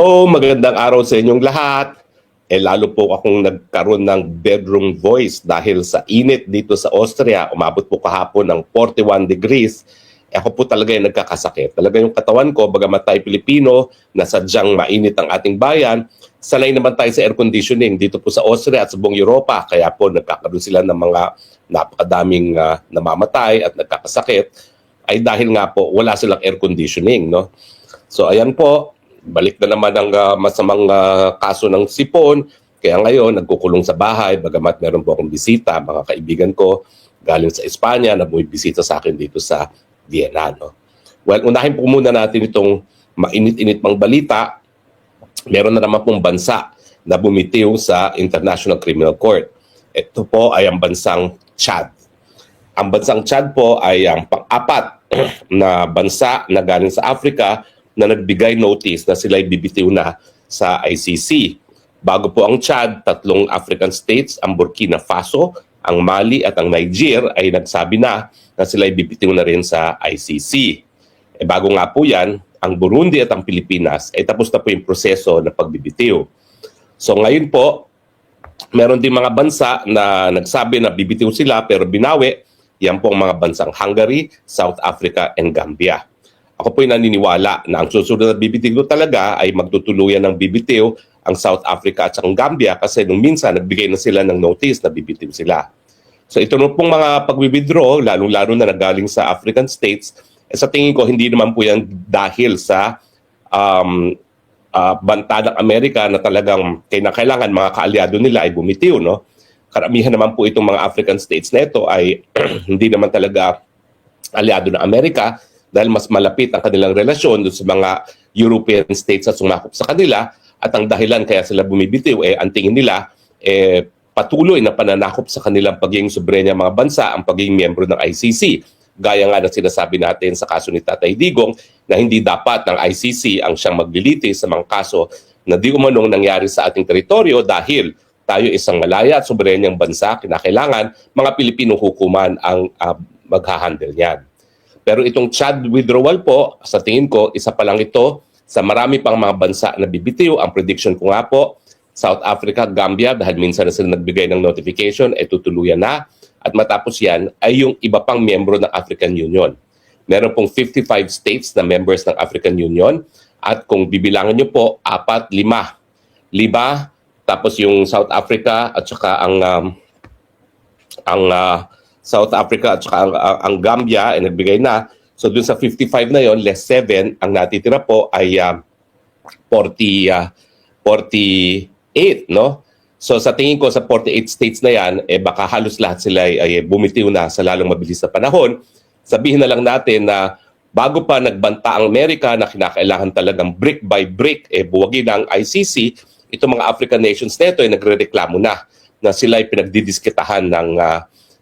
Magandang araw sa inyong lahat. Lalo po akong nagkaroon ng bedroom voice dahil sa init dito sa Austria. Umabot po kahapon ng 41 degrees. Ako po talaga yung nagkakasakit. Talaga yung katawan ko, bagamat tayo Pilipino, na sadyang mainit ang ating bayan, sanay naman tayo sa air conditioning dito po sa Austria at sa buong Europa. Kaya po nagkakaroon sila ng mga napakadaming namamatay at nagkakasakit ay dahil nga po wala silang air conditioning. No? So ayan po, balik na naman ang masamang kaso ng sipon. Kaya ngayon, nagkukulong sa bahay, bagamat meron po akong bisita, mga kaibigan ko, galing sa Espanya na bumibisita sa akin dito sa Vienna. No? Well, unahin po muna natin itong mainit-init pang balita. Meron na naman pong bansa na bumitiw sa International Criminal Court. Ito po ay ang bansang Chad. Ang bansang Chad po ay ang pang-apat na bansa na galing sa Africa na nagbigay notice na sila'y bibitiw na sa ICC. Bago po ang Chad, 3 African states, ang Burkina Faso, ang Mali at ang Niger ay nagsabi na sila'y bibitiw na rin sa ICC. Bago nga po yan, ang Burundi at ang Pilipinas ay tapos na po yung proseso na pagbibitiw. So ngayon po, meron din mga bansa na nagsabi na bibitiw sila pero binawi. Yan po ang mga bansang Hungary, South Africa, and Gambia. Ako po'y naniniwala na ang susunod na bibitiw talaga ay magtutuluyan ng bibitiw ang South Africa at ang Gambia kasi nung minsan nagbigay na sila ng notice na bibitiw sila. So ito na pong mga pag-withdraw, lalong-lalo na nagaling sa African states, sa tingin ko hindi naman po yan dahil sa banta ng Amerika na talagang kailangan mga kaalyado nila ay bumitiw. No? Karamihan naman po itong mga African states na ito ay hindi naman talaga alyado ng Amerika, dahil mas malapit ang kanilang relasyon sa mga European states na sumakop sa kanila at ang dahilan kaya sila bumibitiw ang tingin nila patuloy na pananakop sa kanilang pagiging soberenya mga bansa ang pagiging miyembro ng ICC. Gaya nga na sinasabi natin sa kaso ni Tatay Digong na hindi dapat ng ICC ang siyang maglilitis sa mga kaso na di umanong nangyari sa ating teritoryo dahil tayo isang malaya at soberenyang bansa, kinakailangan mga Pilipinong hukuman ang maghahandle niyan. Pero itong Chad withdrawal po, sa tingin ko, isa pa lang ito sa marami pang mga bansa na bibitiw. Ang prediction ko nga po, South Africa, Gambia, dahil minsan na sila nagbigay ng notification, tutuluyan na. At matapos yan ay yung iba pang miyembro ng African Union. Meron pong 55 states na members ng African Union. At kung bibilangan nyo po, 4, 5. 5, tapos yung South Africa at saka ang South Africa at saka ang Gambia ay nagbigay na. So dun sa 55 na yon, less 7, ang natitira po ay 48, no? So sa tingin ko sa 48 states na yan, baka halos lahat sila ay bumitiw na sa lalong mabilis na panahon. Sabihin na lang natin na bago pa nagbanta ang Amerika na kinakailangan talagang brick by brick buwagin ang ICC, itong mga African nations na ito ay nagrereklamo na sila ay pinagdidiskitahan ng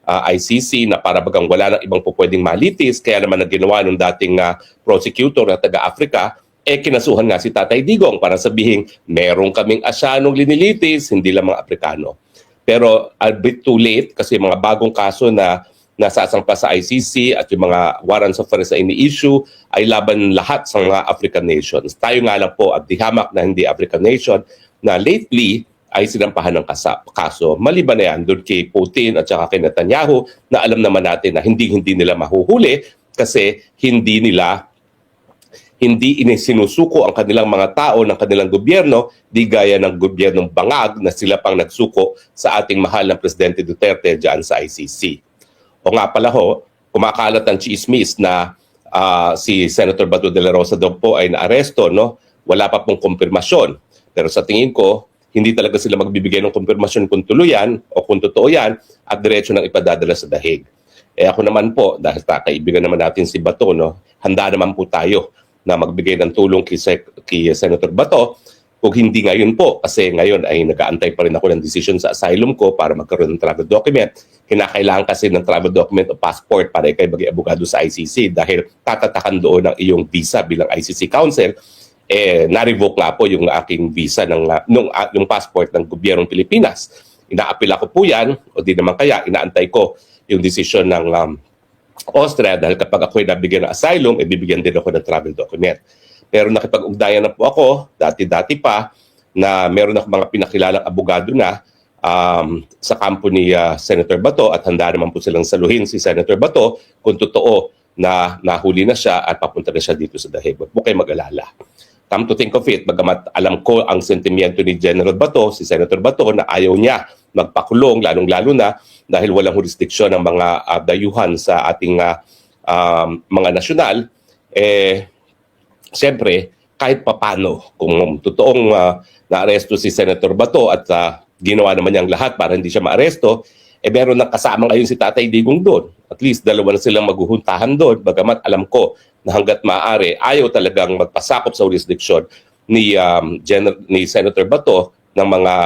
ICC na para bagang wala nang ibang pwedeng malitis. Kaya naman ang ginawa ng dating prosecutor na taga-Africa, kinasuhan nga si Tatay Digong para sabihin, meron kaming Asyanong linilitis, hindi lang mga Aprikano. Pero a bit too late kasi mga bagong kaso na nasasampa sa ICC at yung mga warrants of arrest na ini-issue ay laban lahat sa mga African nations. Tayo nga lang po at dihamak na hindi African nation na lately ay sinampahan ng kaso. Maliban na yan doon kay Putin at saka kay Netanyahu na alam naman natin na hindi nila mahuhuli kasi hindi sinusuko ang kanilang mga tao ng kanilang gobyerno, di gaya ng gobyernong bangag na sila pang nagsuko sa ating mahal na Presidente Duterte dyan sa ICC. O nga pala kumakalat ang chismis na si Senator Bato de la Rosa daw po ay naaresto, no? Wala pa pong kumpirmasyon. Pero sa tingin ko, hindi talaga sila magbibigay ng kumpirmasyon kung tuluyan o kung totoo yan at diretso nang ipadadala sa dahig. Ako naman po, dahil kaibigan naman natin si Bato, no, handa naman po tayo na magbigay ng tulong kay Senator Bato. Kung hindi ngayon po, kasi ngayon ay nag-aantay pa rin ako ng decision sa asylum ko para magkaroon ng travel document. Kinakailangan kasi ng travel document o passport para ikay maging abogado sa ICC dahil tatatakan doon ang iyong visa bilang ICC counsel. Na-revoke nga po yung aking visa yung passport ng gobyernong Pilipinas. Inaapila ko po yan, o di naman kaya, inaantay ko yung desisyon ng Austria dahil kapag ako'y nabigyan ng asylum, bibigyan din ako ng travel document. Pero nakipag-ugnayan na po ako, dati-dati pa, na meron ako mga pinakilalang abogado na sa kampo ni Senator Bato at handa naman po silang saluhin si Senator Bato kung totoo na nahuli na siya at papunta na siya dito sa The Hague. Huwag po kayo mag-alala. Come to think of it, bagamat alam ko ang sentimiento ni General Bato, si Senator Bato, na ayaw niya magpakulong, lalong-lalo na dahil walang jurisdiksyon ng mga dayuhan sa ating mga nasyonal, siyempre, kahit papano, kung totoong naaresto si Senator Bato at ginawa naman niyang lahat para hindi siya maaresto, meron ng kasama ngayon si Tatay Digong doon. At least dalawa na silang maghuhuntahan doon, bagamat alam ko na hanggat maaari, ayaw talagang magpasakop sa jurisdiksyon ni Senator Bato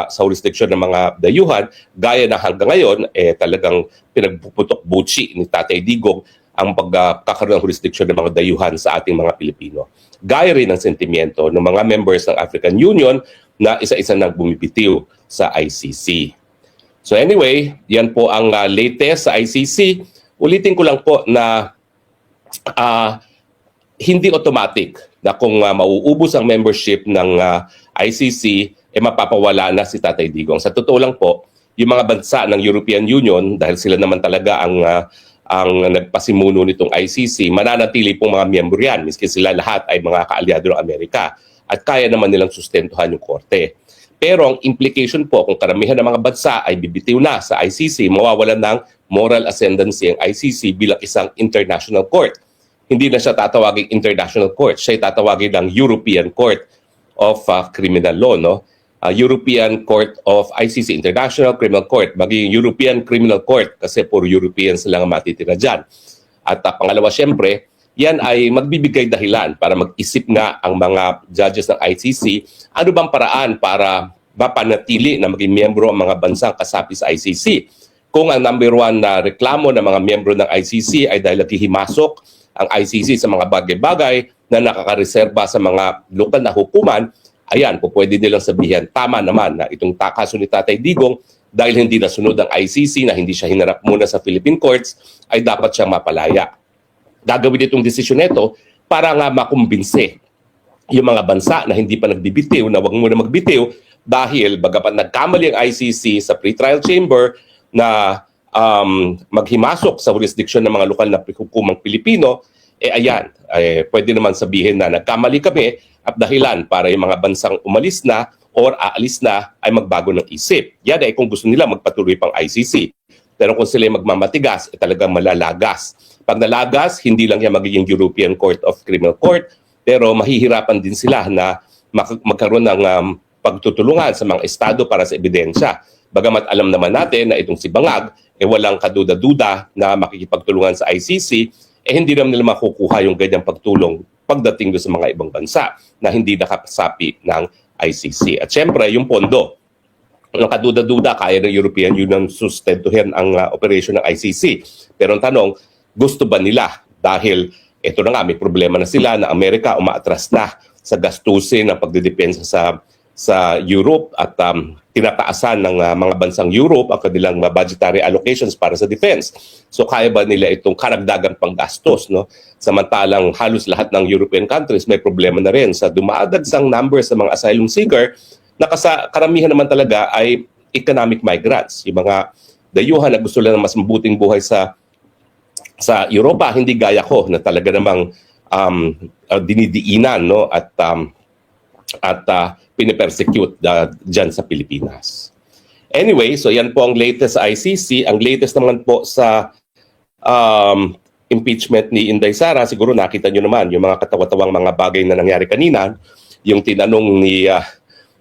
sa jurisdiksyon ng mga dayuhan, gaya na hanggang ngayon, talagang pinagpuputok-butsi ni Tatay Digong ang pagkakaroon ng jurisdiksyon ng mga dayuhan sa ating mga Pilipino. Gaya rin ng sentimiento ng mga members ng African Union na isa-isa nang bumibitiw sa ICC. So anyway, yan po ang latest sa ICC. Ulitin ko lang po na hindi automatic na kung mauubos ang membership ng ICC, mapapawala na si Tatay Digong. Sa totoo lang po, yung mga bansa ng European Union, dahil sila naman talaga ang nagpasimuno nitong ICC, mananatili pong mga miyembro yan, miski sila lahat ay mga kaalyado ng Amerika. At kaya naman nilang sustentuhan yung korte. Pero ang implication po, kung karamihan ng mga bansa ay bibitiw na sa ICC, mawawalan ng moral ascendancy ang ICC bilang isang international court. Hindi na siya tatawagin international court, siya tatawagin ng European Court of Criminal Law, no? European Court of ICC, International Criminal Court, maging European Criminal Court kasi puro Europeans lang ang matitira dyan. At pangalawa, syempre, yan ay magbibigay dahilan para mag-isip nga ang mga judges ng ICC ano bang paraan para mapanatili na maging miyembro ang mga bansang kasapi sa ICC. Kung ang number one na reklamo ng mga miyembro ng ICC ay dahil naghihimasok ang ICC sa mga bagay-bagay na nakakareserba sa mga lokal na hukuman, ayan, po pwede nilang sabihin, tama naman na itong kaso ni Tatay Digong dahil hindi nasunod ang ICC na hindi siya hinarap muna sa Philippine courts, ay dapat siyang mapalaya. Gagawin itong desisyon nito para nga makumbinse yung mga bansa na hindi pa nagbibitiw, na wag muna magbitiw dahil bagamat nagkamali ang ICC sa pre-trial chamber na maghimasok sa jurisdiksyon ng mga lokal na hukumang Pilipino, ayan, pwede naman sabihin na nagkamali kami at dahilan para yung mga bansang umalis na or aalis na ay magbago ng isip. Yan ay kung gusto nila magpatuloy pang ICC. Pero kung sila magammatigas, talagang malalagas. Pag nalagas, hindi lang yan magiging European Court of Criminal Court, pero mahihirapan din sila na magkaroon ng pagtutulungan sa mga estado para sa ebidensya. Bagamat alam naman natin na itong si Bangag, walang kaduda-duda na makikipagtulungan sa ICC, hindi naman nila makukuha yung ganyang pagtulong pagdating doon sa mga ibang bansa na hindi nakasapi ng ICC. At syempre, yung pondo, ng kaduda-duda, kaya ng European Union sustentuhin ang operation ng ICC. Pero ang tanong, gusto ba nila? Dahil ito na nga, may problema na sila na Amerika umaatras na sa gastusin ng pagdidepensa sa Europe at tinataasan ng mga bansang Europe ang kanilang budgetary allocations para sa defense. So kaya ba nila itong karagdagang panggastos? No? Samantalang halos lahat ng European countries may problema na rin sa dumaadagsang numbers sa mga asylum seeker na karamihan naman talaga ay economic migrants. Yung mga dayuhan na gusto lang ng mas mabuting buhay sa Europa, hindi gaya ko na talaga namang dinidiinan, no? at pinipersecute dyan sa Pilipinas. Anyway, so yan po ang latest sa ICC. Ang latest naman po sa impeachment ni Inday Sara, siguro nakita nyo naman yung mga katawa-tawang mga bagay na nangyari kanina. Yung tinanong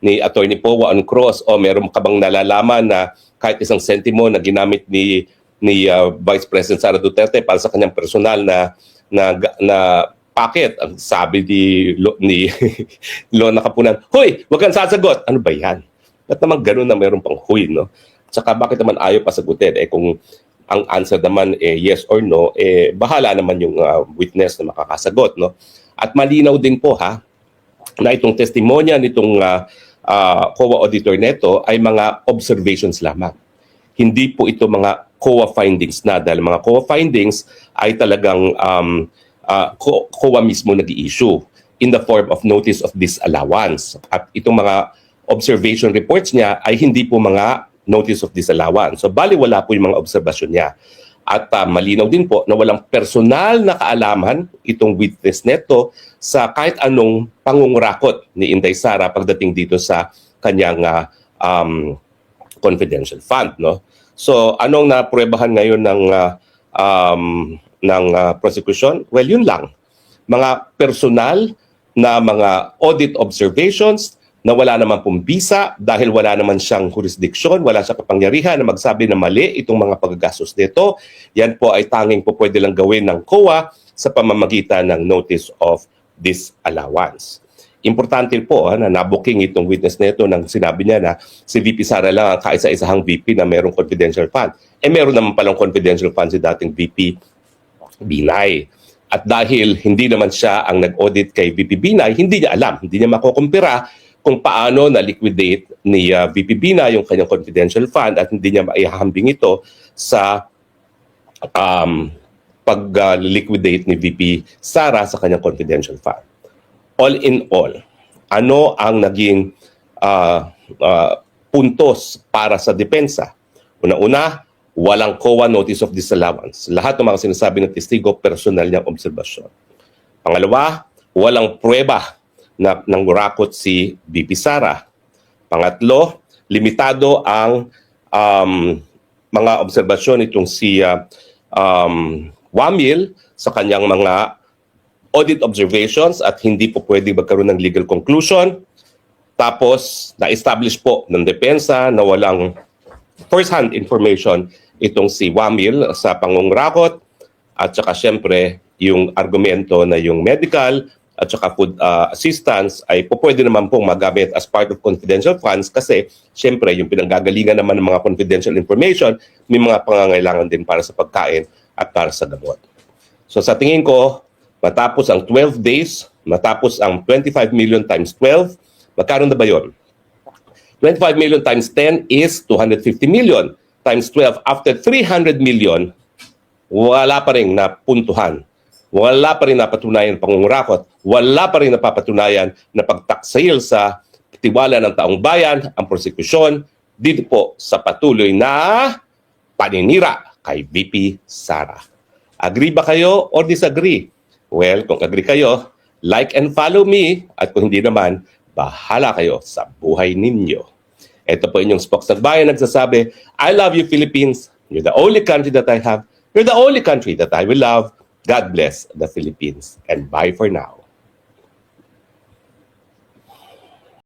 ni Attorney Powa on cross, meron ka bang nalalaman na kahit isang sentimo na ginamit ni Vice President Sara Duterte para sa kanyang personal na packet, ang sabi ni Lona Kapunan, "Hoy, wag kang sasagot." Ano ba yan? Ba't naman ganun na meron pang huy, no? Tsaka bakit naman ayaw pa sagutin? Kung ang answer naman yes or no, bahala naman yung witness na makakasagot, no? At malinaw din po na itong testimonya nitong COA auditor neto ay mga observations lamang. Hindi po ito mga COA findings na, dahil mga COA findings ay talagang COA mismo nag-i-issue. in the form of notice of disallowance. At itong mga observation reports niya ay hindi po mga notice of disallowance. So bali wala po yung mga obserbasyon niya. At malinaw din po na walang personal na kaalaman itong witness neto sa kahit anong pangungurakot ni Inday Sara pagdating dito sa kanyang confidential fund, no? So anong napruebahan ngayon ng prosecution? Well, yun lang. Mga personal na mga audit observations na wala naman pong bisa dahil wala naman siyang jurisdiction, wala siyang kapangyarihan na magsabi na mali itong mga paggagastos nito. Yan po ay tanging po pwede lang gawin ng COA sa pamamagitan ng notice of disallowance. Importante po na nabuking itong witness nito nang sinabi niya na si VP Sara lang ang kaisa-isahang VP na mayroong confidential fund. Meron naman palang confidential fund si dating VP Binay. At dahil hindi naman siya ang nag-audit kay VP Binay, hindi niya alam, hindi niya makukumpira kung paano na-liquidate ni VP Binay yung kanyang confidential fund at hindi niya maihahambing ito sa pag-liquidate ni VP Sara sa kanyang confidential fund. All in all, ano ang naging puntos para sa depensa? Una-una, walang COA notice of disallowance. Lahat ng mga sinasabi ng testigo, personal niyang obserbasyon. Pangalawa, walang pruweba na nangurakot si VP Sara. Pangatlo, limitado ang mga obserbasyon itong si Wamil sa kanyang mga audit observations at hindi po pwede magkaroon ng legal conclusion. Tapos, na-establish po ng depensa na walang first-hand information itong si Wamil sa pangungurakot at saka syempre yung argumento na yung medical at saka food assistance ay po pwede naman pong magamit as part of confidential funds kasi syempre yung pinanggagalingan naman ng mga confidential information may mga pangangailangan din para sa pagkain at para sa gamot. So sa tingin ko, matapos ang 12 days, matapos ang 25 million times 12, magkaroon na ba yun? 25 million times 10 is 250 million times 12. After 300 million, wala pa rin napuntuhan. Wala pa rin napatunayan pangungurakot. Wala pa rin napapatunayan na pagtaksil sa tiwala ng taong bayan ang prosekusyon dito po sa patuloy na paninira kay VP Sara. Agree ba kayo or disagree? Well, kung agree kayo, like and follow me at kung hindi naman, bahala kayo sa buhay ninyo. Ito po inyong spokesman nagsasabi, I love you Philippines. You're the only country that I have. You're the only country that I will love. God bless the Philippines and bye for now.